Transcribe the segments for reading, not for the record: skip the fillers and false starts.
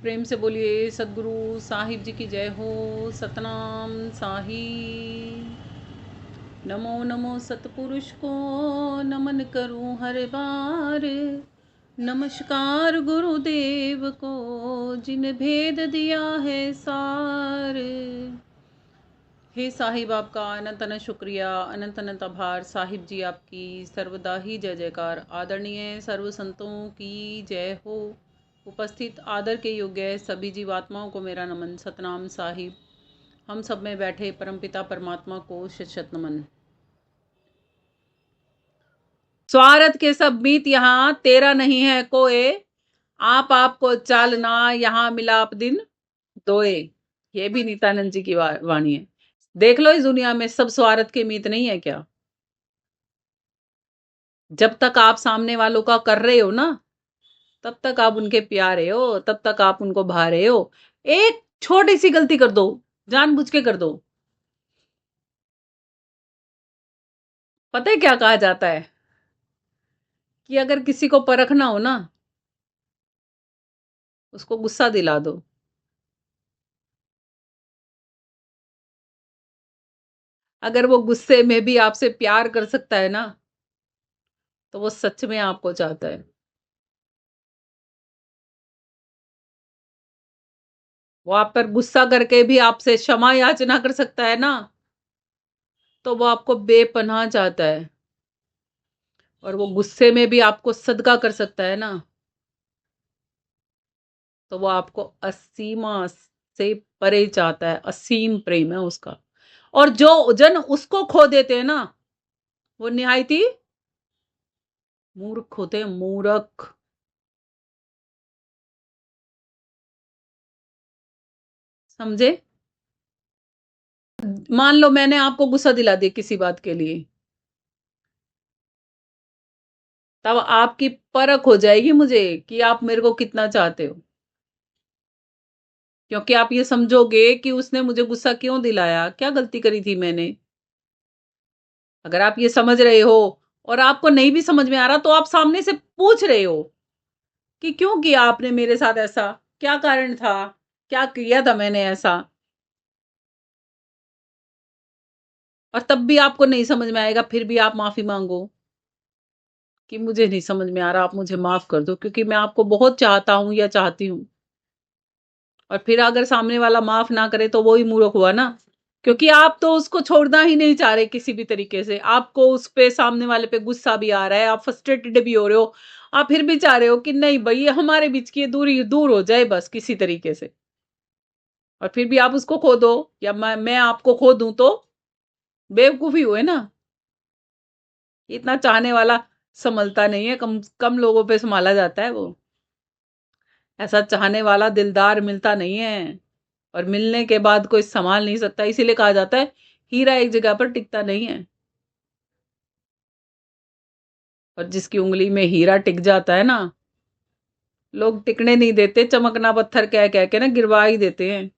प्रेम से बोलिए सदगुरु साहिब जी की जय हो। सतनाम साहिब। नमो नमो सतपुरुष को नमन करूं हर बार। नमस्कार गुरुदेव को जिन भेद दिया है सार। हे साहिब आपका अनंत अनंत शुक्रिया, अनंत अनंत आभार। साहिब जी आपकी सर्वदा ही जय जयकार। आदरणीय सर्व संतों की जय हो। उपस्थित आदर के योग्य सभी जीवात्माओं को मेरा नमन। सतनाम साहिब। हम सब में बैठे परमपिता परमात्मा को शत शत नमन। स्वार्थ के सब मीत यहाँ तेरा नहीं है कोई, आप आपको चालना यहाँ मिलाप दिन दोए। ये भी नित्यानंद जी की वाणी है। देख लो इस दुनिया में सब स्वार्थ के मीत नहीं है क्या? जब तक आप सामने वालों का कर रहे हो ना, तब तक आप उनके प्यारे हो, तब तक आप उनको भा रहे हो। एक छोटी सी गलती कर दो, जानबूझ के कर दो, पता है क्या कहा जाता है कि अगर किसी को परखना हो ना, उसको गुस्सा दिला दो। अगर वो गुस्से में भी आपसे प्यार कर सकता है ना, तो वो सच में आपको चाहता है। वो आप पर गुस्सा करके भी आपसे क्षमा याचना कर सकता है ना, तो वो आपको बेपनाह चाहता है। और वो गुस्से में भी आपको सदका कर सकता है ना, तो वो आपको असीमा से परे चाहता है। असीम प्रेम है उसका। और जो जन उसको खो देते हैं ना, वो निहायती मूर्ख होते हैं, मूर्ख। समझे? मान लो मैंने आपको गुस्सा दिला दिया किसी बात के लिए, तब आपकी परख हो जाएगी मुझे कि आप मेरे को कितना चाहते हो। क्योंकि आप ये समझोगे कि उसने मुझे गुस्सा क्यों दिलाया, क्या गलती करी थी मैंने। अगर आप ये समझ रहे हो और आपको नहीं भी समझ में आ रहा, तो आप सामने से पूछ रहे हो कि क्यों किया आपने मेरे साथ ऐसा, क्या कारण था, क्या किया था मैंने ऐसा। और तब भी आपको नहीं समझ में आएगा, फिर भी आप माफी मांगो कि मुझे नहीं समझ में आ रहा, आप मुझे माफ कर दो क्योंकि मैं आपको बहुत चाहता हूं या चाहती हूँ। और फिर अगर सामने वाला माफ ना करे तो वो ही मूर्ख हुआ ना। क्योंकि आप तो उसको छोड़ना ही नहीं चाह रहे किसी भी तरीके से। आपको उस पे, सामने वाले पे गुस्सा भी आ रहा है, आप फ्रस्ट्रेटेड भी हो रहे हो। आप फिर भी चाह रहे हो कि नहीं भाई, ये हमारे बीच की दूरी दूर हो जाए बस किसी तरीके से। और फिर भी आप उसको खो दो, या मैं आपको खो दूं, तो बेवकूफी हुए ना। इतना चाहने वाला संभलता नहीं है, कम कम लोगों पे संभाला जाता है वो। ऐसा चाहने वाला दिलदार मिलता नहीं है। और मिलने के बाद कोई संभाल नहीं सकता। इसीलिए कहा जाता है हीरा एक जगह पर टिकता नहीं है। और जिसकी उंगली में हीरा टिक जाता है ना, लोग टिकने नहीं देते, चमकना पत्थर कह कह के ना गिरवा ही देते हैं।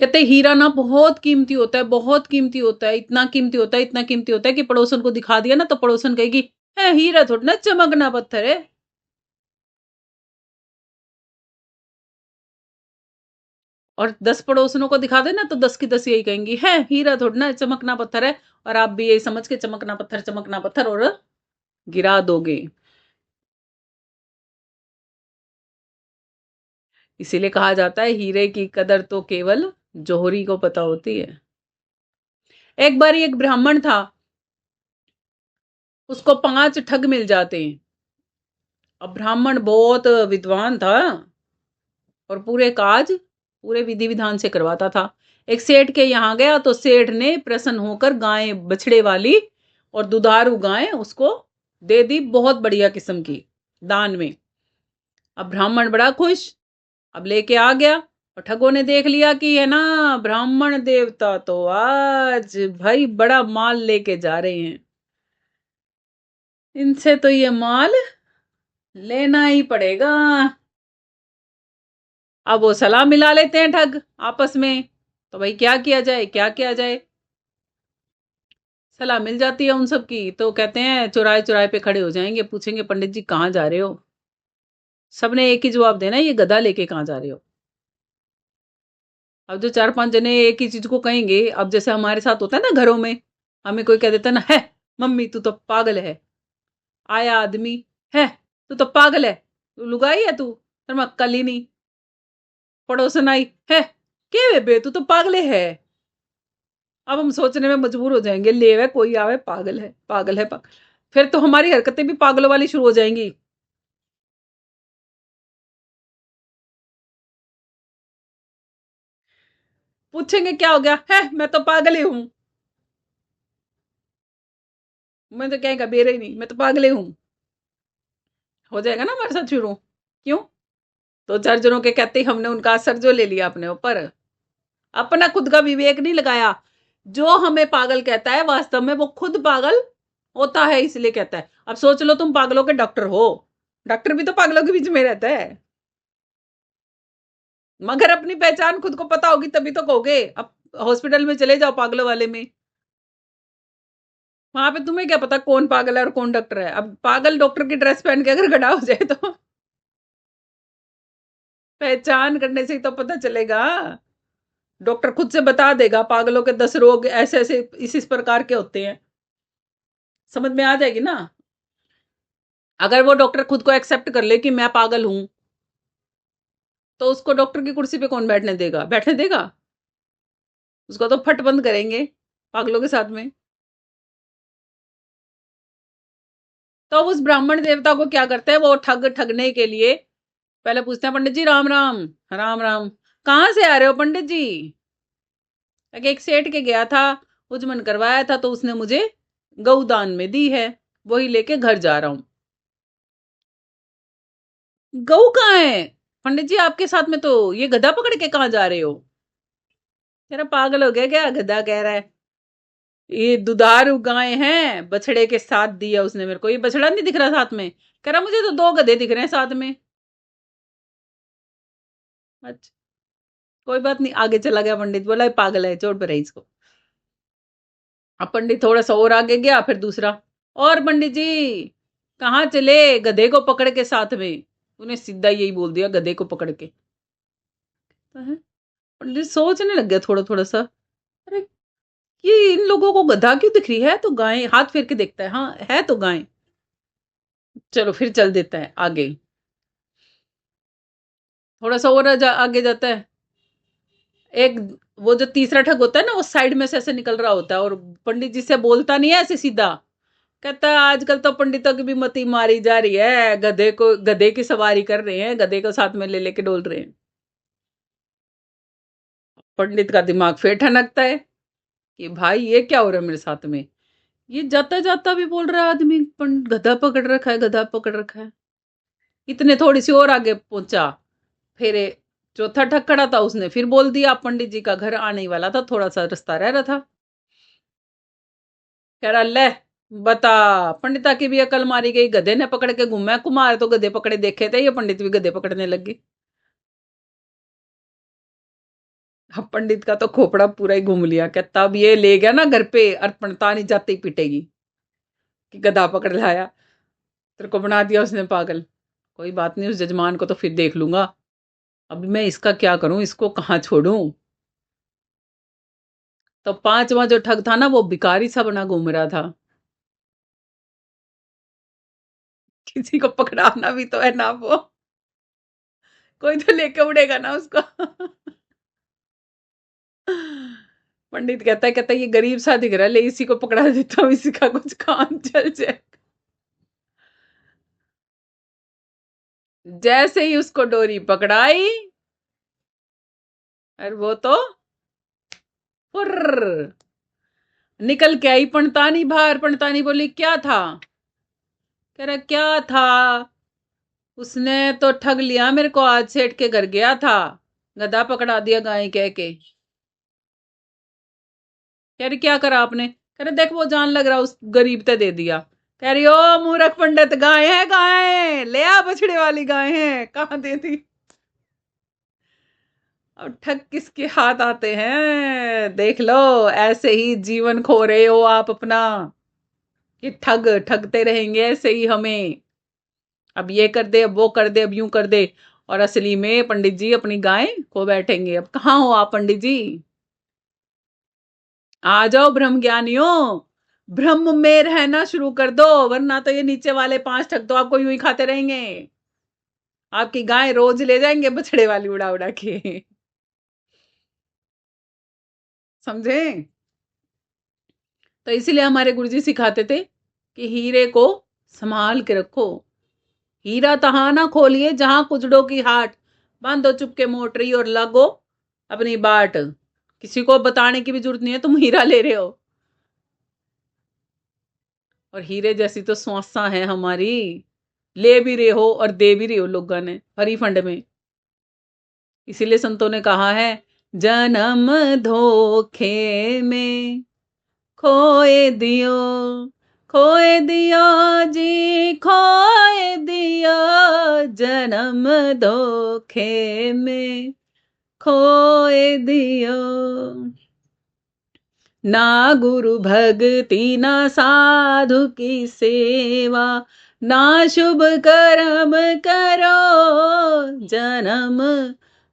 कहते हीरा ना बहुत कीमती होता है, बहुत कीमती होता है, इतना कीमती होता है, इतना कीमती होता है कि पड़ोसन को दिखा दिया ना, तो पड़ोसन कहेगी है हीरा थोड़ा ना, चमकना पत्थर है। और 10 पड़ोसनों को दिखा देना तो 10 की 10 यही कहेंगी है हीरा थोड़ा ना, चमकना पत्थर है। और आप भी यही समझ के चमकना पत्थर और गिरा दोगे। इसीलिए कहा जाता है हीरे की कदर तो केवल जौहरी को पता होती है। एक बार एक ब्राह्मण था, उसको 5 ठग मिल जाते हैं। अब ब्राह्मण बहुत विद्वान था और पूरे काज पूरे विधि विधान से करवाता था। एक सेठ के यहाँ गया तो सेठ ने प्रसन्न होकर गाय, बछड़े वाली और दुधारू गाय उसको दे दी, बहुत बढ़िया किस्म की, दान में। अब ब्राह्मण बड़ा खुश, अब लेके आ गया। और ठगों ने देख लिया कि है ना, ब्राह्मण देवता तो आज भाई बड़ा माल लेके जा रहे हैं, इनसे तो ये माल लेना ही पड़ेगा। अब वो सलाह मिला लेते हैं ठग आपस में। तो भाई क्या किया जाए, क्या किया जाए। सलाह मिल जाती है उन सब की, तो कहते हैं चौराहे चौराहे पे खड़े हो जाएंगे, पूछेंगे पंडित जी कहाँ जा रहे हो। सबने एक ही जवाब देना, ये गधा लेके कहाँ जा रहे हो। अब जो 4-5 जने एक ही चीज को कहेंगे, अब जैसे हमारे साथ होता है ना घरों में, हमें कोई कह देता है ना, है मम्मी तू तो पागल है। आया आदमी, है तू तो पागल है, तू लुगाई है, तू तेरे में अक्ल ही नहीं। पड़ोसन आई, है के बेबे तू तो पागले है। अब हम सोचने में मजबूर हो जाएंगे, ले वे कोई आवे, पागल है पागल है पागल। फिर तो हमारी हरकतें भी पागलों वाली शुरू हो जाएंगी। पूछेंगे क्या हो गया, है मैं तो पागल ही हूं। मैं तो कहेगा बेरे ही नहीं, मैं तो पागल ही हूं। हो जाएगा ना हमारे साथ शुरू। क्यों? तो चार जनों के कहते ही हमने उनका असर जो ले लिया अपने ऊपर, अपना खुद का विवेक नहीं लगाया। जो हमें पागल कहता है वास्तव में वो खुद पागल होता है, इसलिए कहता है। अब सोच लो तुम पागलों के डॉक्टर हो, डॉक्टर भी तो पागलों के बीच में रहता है। मगर अपनी पहचान खुद को पता होगी तभी तो कहोगे। अब हॉस्पिटल में चले जाओ पागलों वाले में, वहां पे तुम्हें क्या पता कौन पागल है और कौन डॉक्टर है। अब पागल डॉक्टर की ड्रेस पहन के अगर खड़ा हो जाए तो पहचान करने से ही तो पता चलेगा। डॉक्टर खुद से बता देगा पागलों के 10 रोग ऐसे ऐसे इस प्रकार के होते हैं, समझ में आ जाएगी ना। अगर वो डॉक्टर खुद को एक्सेप्ट कर ले कि मैं पागल हूं, तो उसको डॉक्टर की कुर्सी पे कौन बैठने देगा, बैठने देगा? उसको तो फट बंद करेंगे पागलों के साथ में। तो अब उस ब्राह्मण देवता को क्या करते हैं, वो ठगने के लिए पहले पूछते हैं, पंडित जी राम राम। राम राम। कहाँ से आ रहे हो पंडित जी? एक सेठ के गया था, उजमन करवाया था, तो उसने मुझे गौदान में दी है, वही लेके घर जा रहा हूं। गऊ कहाँ है? पंडित जी आपके साथ में तो ये गधा पकड़ के कहाँ जा रहे हो? तेरा पागल हो गया क्या, गधा कह रहा है। ये दुधारू गाय हैं, बछड़े के साथ दिया उसने मेरे को, ये बछड़ा नहीं दिख रहा साथ में? कह रहा मुझे तो 2 गधे दिख रहे हैं साथ में। अच्छा, कोई बात नहीं, आगे चला गया पंडित, बोला ये पागल है, छोड़ पर है इसको। अब पंडित थोड़ा सा और आगे गया, फिर दूसरा, और पंडित जी कहाँ चले गधे को पकड़ के साथ में? उन्हें सीधा यही बोल दिया, गधे को पकड़ के। पंडित सोचने लग गया थोड़ा थोड़ा सा, अरे ये इन लोगों को गधा क्यों दिख रही है, तो गाय, हाथ फेर के देखता है, हाँ है तो गाय। चलो फिर चल देता है आगे, थोड़ा सा और आगे जाता है। एक वो जो तीसरा ठग होता है ना, वो साइड में से ऐसे निकल रहा होता है और पंडित जी से बोलता नहीं है ऐसे सीधा, कहता है आजकल तो पंडितों की भी मती मारी जा रही है, गधे की सवारी कर रहे हैं, गधे को साथ में ले लेके डोल रहे हैं। पंडित का दिमाग फिर ठनकता है कि भाई ये क्या हो रहा है मेरे साथ में। ये जाता जाता भी बोल रहा है आदमी, गधा पकड़ रखा है, गधा पकड़ रखा है। इतने थोड़ी सी और आगे पहुंचा, फिर चौथा ठग खड़ा था, उसने फिर बोल दिया, पंडित जी का घर आने ही वाला था, थोड़ा सा रास्ता रह रहा था। कह रहा ले बता, पंडिता की भी अकल मारी गई, गधे ने पकड़ के घूमा, कुमार तो गधे पकड़े देखे थे, ये पंडित भी गधे पकड़ने लग गए। अब पंडित का तो खोपड़ा पूरा ही घूम लिया, कहता अब ये ले गया ना घर पे, अर्पणता नहीं जाते ही पिटेगी कि गधा पकड़ लाया, तेरे को बना दिया उसने पागल। कोई बात नहीं, उस जजमान को तो फिर देख लूंगा, अब मैं इसका क्या करूं, इसको कहाँ छोड़ूं। तो पांचवा जो ठग था ना, वो भिखारी सा बना घूम रहा था। किसी को पकड़ाना भी तो है ना, वो कोई तो लेके उड़ेगा ना उसको। पंडित कहता है ये गरीब सा दिख रहा है, ले इसी को पकड़ा देता हूँ, इसी का कुछ काम चल जाए। जैसे ही उसको डोरी पकड़ाई, और वो तो फुर्र निकल के आई पणतानी बाहर। पणतानी बोली क्या था? कह रहा क्या था, उसने तो ठग लिया मेरे को, आज सेठ के घर गया था, गधा पकड़ा दिया गाय कह के। कह रही क्या करा आपने? कह रहे देख वो जान लग रहा उस गरीब ते दे दिया। कह रही ओ मूर्ख पंडित, गाय है गाय, ले आ बछड़े वाली गाय है, कहाँ दे दी। अब ठग किसके हाथ आते हैं देख लो, ऐसे ही जीवन खो रहे हो आप अपना, कि ठग ठगते रहेंगे ऐसे ही हमें। अब ये कर दे, अब वो कर दे, अब यूं कर दे। और असली में पंडित जी अपनी गाय खो बैठेंगे। अब कहाँ हो आप पंडित जी? आ जाओ ब्रह्म ज्ञानियों, ब्रह्म में रहना शुरू कर दो, वरना तो ये नीचे वाले 5 ठग तो आपको यूं ही खाते रहेंगे। आपकी गाय रोज ले जाएंगे बछड़े वाली उड़ा उड़ा के। समझे? तो इसीलिए हमारे गुरुजी सिखाते थे कि हीरे को संभाल के रखो। हीरा तहां ना खोलिए जहां कुजड़ों की हाट, बांधो चुपके मोटरी और लगो अपनी बाट। किसी को बताने की भी जरूरत नहीं है तुम हीरा ले रहे हो। और हीरे जैसी तो स्वासा है हमारी, ले भी रहे हो और दे भी रहे हो लोगों ने हरी फंड में। इसीलिए संतों ने कहा है, जन्म धोखे में खोए दियो, खोए दियो जी खोए दियो, जन्म धोखे में खोए दियो। ना गुरु भक्ति ना साधु की सेवा, ना शुभ कर्म करो, जन्म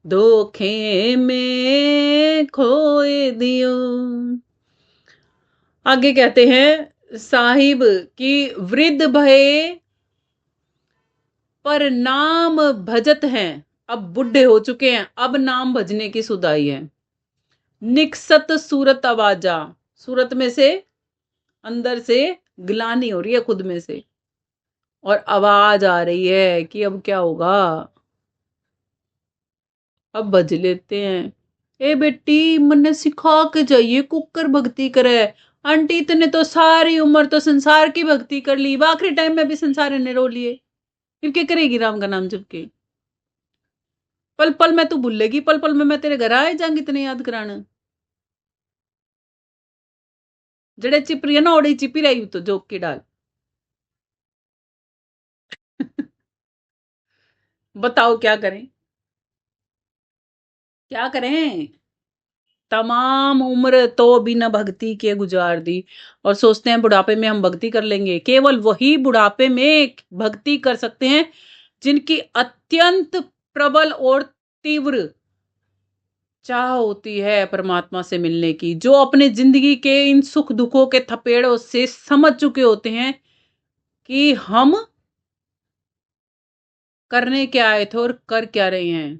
धोखे में खोए दियो। आगे कहते हैं साहिब कि वृद्ध भये पर नाम भजत हैं। अब बुढ़े हो चुके हैं, अब नाम भजने की सुधाई है। निकसत सूरत आवाजा, सूरत में से अंदर से ग्लानी हो रही है खुद में से, और आवाज आ रही है कि अब क्या होगा। अब भज लेते हैं। ए बेटी मन्ने सिखा के जाइए कुकर भक्ति करे। आंटी इतने तो सारी उम्र तो संसार की भक्ति कर ली, आखिरी टाइम में भी संसार ने रो लिए, फिर क्या करेगी राम का नाम जप के? पल पल में तू भूलेगी, पल पल में मैं तेरे घर आए जाऊंगी इतने याद कराना। जड़े चिप रही है ना ओड़ी चिपी रही तो जोक की डाल। बताओ क्या करें, क्या करें? तमाम उम्र तो बिना भक्ति के गुजार दी, और सोचते हैं बुढ़ापे में हम भक्ति कर लेंगे। केवल वही बुढ़ापे में भक्ति कर सकते हैं जिनकी अत्यंत प्रबल और तीव्र चाह होती है परमात्मा से मिलने की, जो अपने जिंदगी के इन सुख दुखों के थपेड़ों से समझ चुके होते हैं कि हम करने क्या आए थे और कर क्या रहे हैं,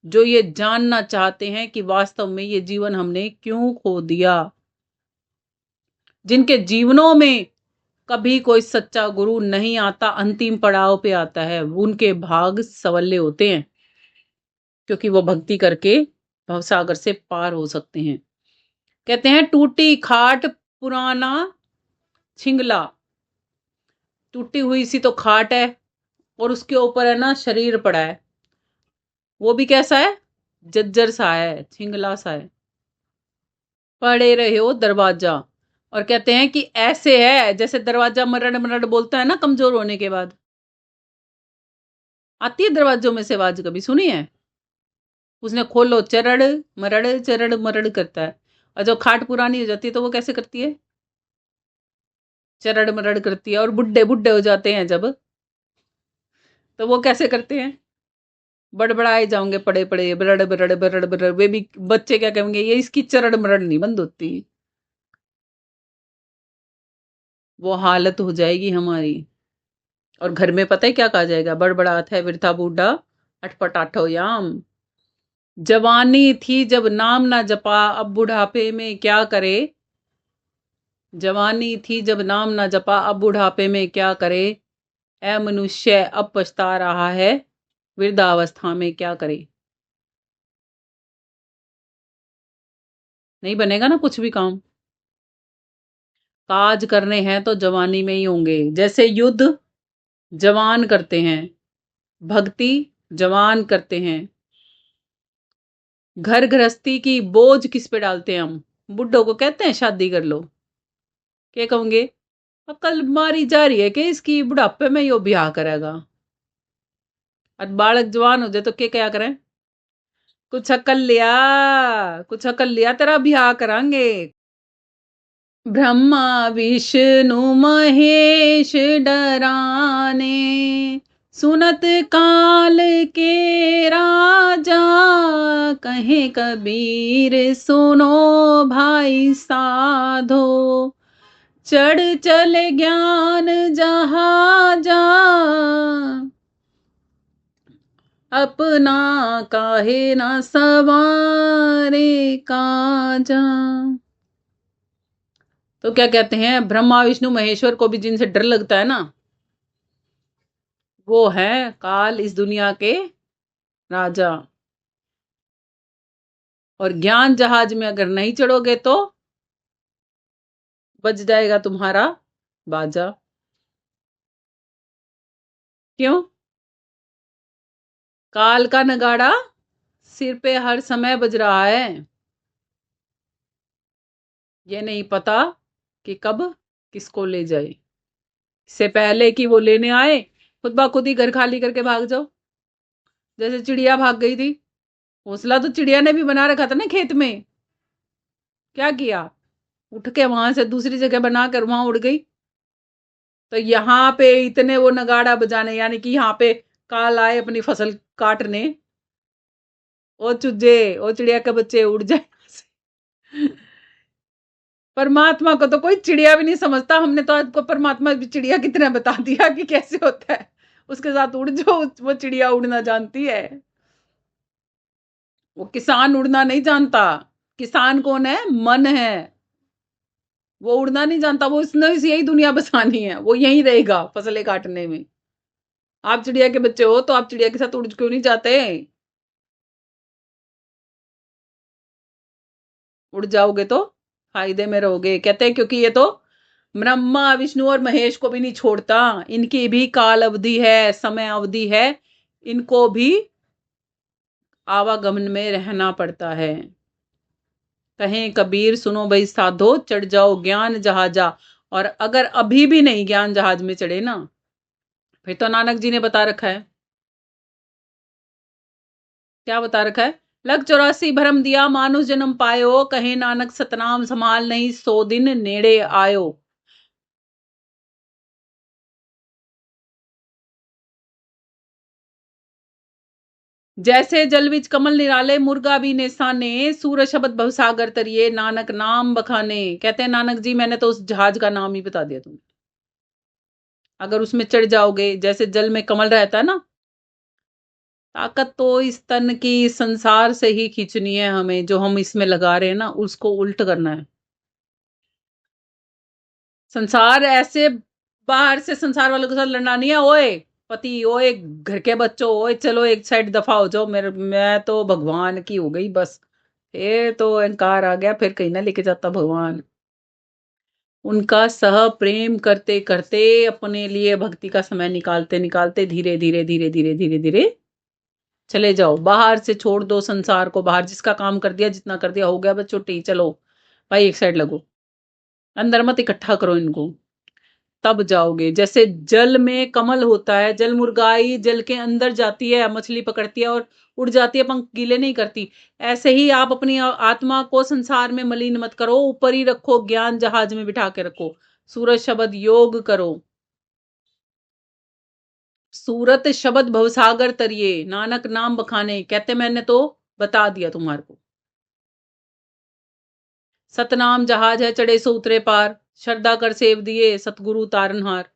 जो ये जानना चाहते हैं कि वास्तव में ये जीवन हमने क्यों खो दिया। जिनके जीवनों में कभी कोई सच्चा गुरु नहीं आता, अंतिम पड़ाव पे आता है, उनके भाग सवल्ले होते हैं, क्योंकि वो भक्ति करके भवसागर से पार हो सकते हैं। कहते हैं टूटी खाट पुराना छिंगला, टूटी हुई सी तो खाट है और उसके ऊपर है ना शरीर पड़ा है, वो भी कैसा है? जज्जर सा है, छिंगला सा है। पड़े रहे हो दरवाजा, और कहते हैं कि ऐसे है जैसे दरवाजा मरड़ मरड़ बोलता है ना कमजोर होने के बाद। आती है दरवाजों में से आवाज, कभी सुनी है? उसने खोलो चरड़ मरड़ करता है। और जब खाट पुरानी हो जाती है तो वो कैसे करती है? चरड़ मरड़ करती है। और बुढ़े बुढ़े हो जाते हैं जब, तो वो कैसे करते हैं? बड़बड़ाए जाओगे पड़े पड़े बरड़ बरड़ बरड़ बरड़। वे भी बच्चे क्या कहेंगे, ये इसकी चरड़ मरड़ नहीं बंद होती। वो हालत हो जाएगी हमारी। और घर में पता है क्या कहा जाएगा? बड़बड़ात है वृथा बूढ़ा अटपटाठो याम। जवानी थी जब नाम ना जपा, अब बुढ़ापे में क्या करे। जवानी थी जब नाम ना जपा, अब बुढ़ापे में क्या करे। ऐ मनुष्य अब पछता रहा है, वृद्धावस्था में क्या करे। नहीं बनेगा ना कुछ भी काम। काज करने हैं तो जवानी में ही होंगे। जैसे युद्ध जवान करते हैं, भक्ति जवान करते हैं। घर गृहस्थी की बोझ किस पे डालते हैं हम? बुड्ढों को कहते हैं शादी कर लो। क्या कहोगे? अकल मारी जा रही है कि इसकी, बुढ़ापे में यो ब्याह करेगा। और बालक जवान हो जाए तो क्या करें? कुछ अकल लिया, कुछ अकल लिया तेरा ब्याह करांगे। ब्रह्मा विष्णु महेश डराने, सुनत काल के राजा, कहे कबीर सुनो भाई साधो, चढ़ चले ज्ञान जहाजा, अपना काहे ना सवारे काजा। तो क्या कहते हैं, ब्रह्मा विष्णु महेश्वर को भी जिनसे डर लगता है ना, वो है काल, इस दुनिया के राजा। और ज्ञान जहाज में अगर नहीं चढ़ोगे तो बज जाएगा तुम्हारा बाजा। क्यों? काल का नगाड़ा सिर पे हर समय बज रहा है, ये नहीं पता कि कब किसको ले जाए। इससे पहले कि वो लेने आए, खुद ब खुद ही घर खाली करके भाग जाओ। जैसे चिड़िया भाग गई थी, घोंसला तो चिड़िया ने भी बना रखा था ना खेत में, क्या किया, उठ के वहां से दूसरी जगह बनाकर वहां उड़ गई। तो यहाँ पे इतने वो नगाड़ा बजाने, यानी कि यहाँ पे काल आए अपनी फसल काटने, ओ चुजे, ओ चिड़िया के बच्चे उड़ जाए। परमात्मा को तो कोई चिड़िया भी नहीं समझता। हमने तो आपको परमात्मा भी चिड़िया की तरह बता दिया कि कैसे होता है, उसके साथ उड़ जाओ, वो चिड़िया उड़ना जानती है। वो किसान उड़ना नहीं जानता। किसान कौन है? मन है। वो उड़ना नहीं जानता, वो इसने यही दुनिया बसानी है, वो यहीं रहेगा फसलें काटने में। आप चिड़िया के बच्चे हो तो आप चिड़िया के साथ उड़ क्यों नहीं जाते? उड़ जाओगे तो फायदे में रहोगे, कहते हैं, क्योंकि ये तो ब्रह्मा विष्णु और महेश को भी नहीं छोड़ता। इनकी भी काल अवधि है, समय अवधि है, इनको भी आवागमन में रहना पड़ता है। कहें कबीर सुनो भाई साधो, चढ़ जाओ ज्ञान जहाजा। और अगर अभी भी नहीं ज्ञान जहाज में चढ़े ना, फिर तो नानक जी ने बता रखा है। क्या बता रखा है? लग 84 भरम दिया मानुष जन्म पायो, कहे नानक सतनाम संभाल नहीं सो दिन नेड़े आयो। जैसे जल विच कमल निराले, मुर्गा भी नेसाने, सूरज शब्द भवसागर तरिए, नानक नाम बखाने। कहते हैं नानक जी, मैंने तो उस जहाज का नाम ही बता दिया तुम्हें। अगर उसमें चढ़ जाओगे, जैसे जल में कमल रहता है ना, ताकत तो इस तन की संसार से ही खींचनी है हमें, जो हम इसमें लगा रहे हैं ना, उसको उल्ट करना है। संसार ऐसे, बाहर से संसार वालों के साथ लड़ना नहीं है। ओए पति, ओए घर के बच्चों, ओए चलो एक साइड दफा हो जाओ, मेरे मैं तो भगवान की हो गई बस। ये तो अहंकार आ गया, फिर कहीं ना लेके जाता भगवान। उनका सह प्रेम करते करते, अपने लिए भक्ति का समय निकालते निकालते, धीरे धीरे धीरे धीरे धीरे धीरे चले जाओ। बाहर से छोड़ दो संसार को, बाहर जिसका काम कर दिया, जितना कर दिया हो गया, बस छुट्टी, चलो भाई एक साइड लगो। अंदर मत इकट्ठा करो इनको, तब जाओगे। जैसे जल में कमल होता है, जल मुर्गाई जल के अंदर जाती है, मछली पकड़ती है और उड़ जाती है, पंख गीले नहीं करती। ऐसे ही आप अपनी आत्मा को संसार में मलिन मत करो, ऊपर ही रखो, ज्ञान जहाज में बिठा के रखो। सूरज शब्द योग करो, सूरत शब्द भवसागर तरिए, नानक नाम बखाने। कहते मैंने तो बता दिया तुम्हारे को। सतनाम जहाज है चढ़े सो उतरे पार, श्रद्धा कर सेव दिए सतगुरु तारनहार।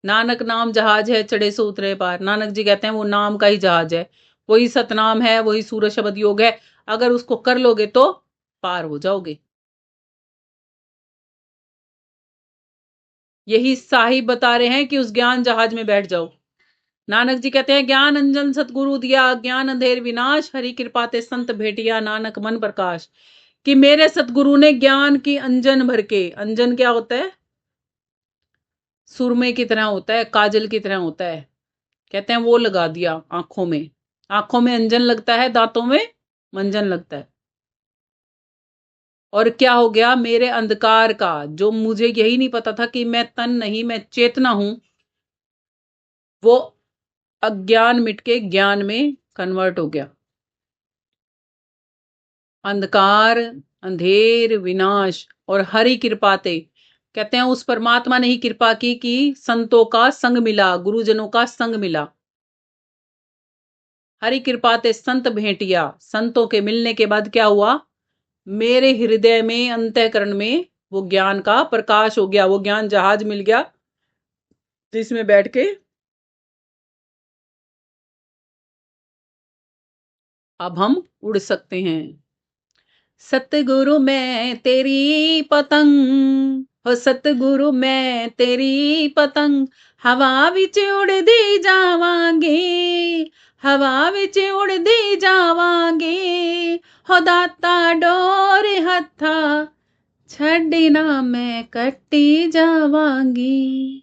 नानक नाम जहाज है चढ़े सो उतरे पार। नानक जी कहते हैं वो नाम का ही जहाज है, वही सतनाम है, वही सूरज शब्द योग है। अगर उसको कर लोगे तो पार हो जाओगे। यही साहिब बता रहे हैं कि उस ज्ञान जहाज में बैठ जाओ। नानक जी कहते हैं, ज्ञान अंजन सतगुरु दिया, ज्ञान अंधेर विनाश, हरि कृपा ते संत भेटिया, नानक मन प्रकाश। कि मेरे सतगुरु ने ज्ञान की अंजन भर के, अंजन क्या होता है? सुरमे की तरह होता है, काजल की तरह होता है। कहते हैं वो लगा दिया आंखों में। आंखों में अंजन लगता है, दांतों में मंजन लगता है। और क्या हो गया? मेरे अंधकार का, जो मुझे यही नहीं पता था कि मैं तन नहीं, मैं चेतना हूं, वो अज्ञान मिट के ज्ञान में कन्वर्ट हो गया। अंधकार, अंधेर, विनाश और हरि कृपाते। कहते हैं उस परमात्मा ने ही कृपा की कि संतों का संग मिला, गुरुजनों का संग मिला। हरि कृपा ते संत भेंटिया, संतों के मिलने के बाद क्या हुआ, मेरे हृदय में, अंतःकरण में वो ज्ञान का प्रकाश हो गया, वो ज्ञान जहाज मिल गया जिसमें बैठ के अब हम उड़ सकते हैं। सतगुरु मैं तेरी पतंग, हो सतगुरु मैं तेरी पतंग, हवा विच उड़दी जावांगे, हवा विच उड़दी जावांगे, हो दाता डोर हत्था छड़ी ना मैं कट्टी जावांगी।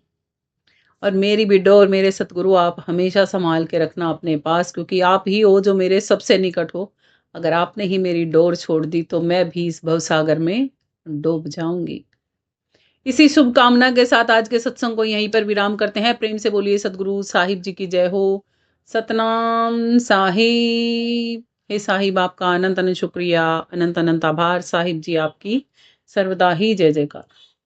और मेरी भी डोर मेरे सतगुरु आप हमेशा संभाल के रखना अपने पास, क्योंकि आप ही हो जो मेरे सबसे निकट हो। अगर आपने ही मेरी डोर छोड़ दी तो मैं भी इस भवसागर में डूब जाऊंगी। इसी शुभकामना के साथ आज के सत्संग को यहीं पर विराम करते हैं। प्रेम से बोलिए सतगुरु साहिब जी की जय हो। सतनाम साहिब। हे साहिब आपका अनंत अनंत शुक्रिया, अनंत अनंत आभार। साहिब जी आपकी सर्वदा ही जय जयकार।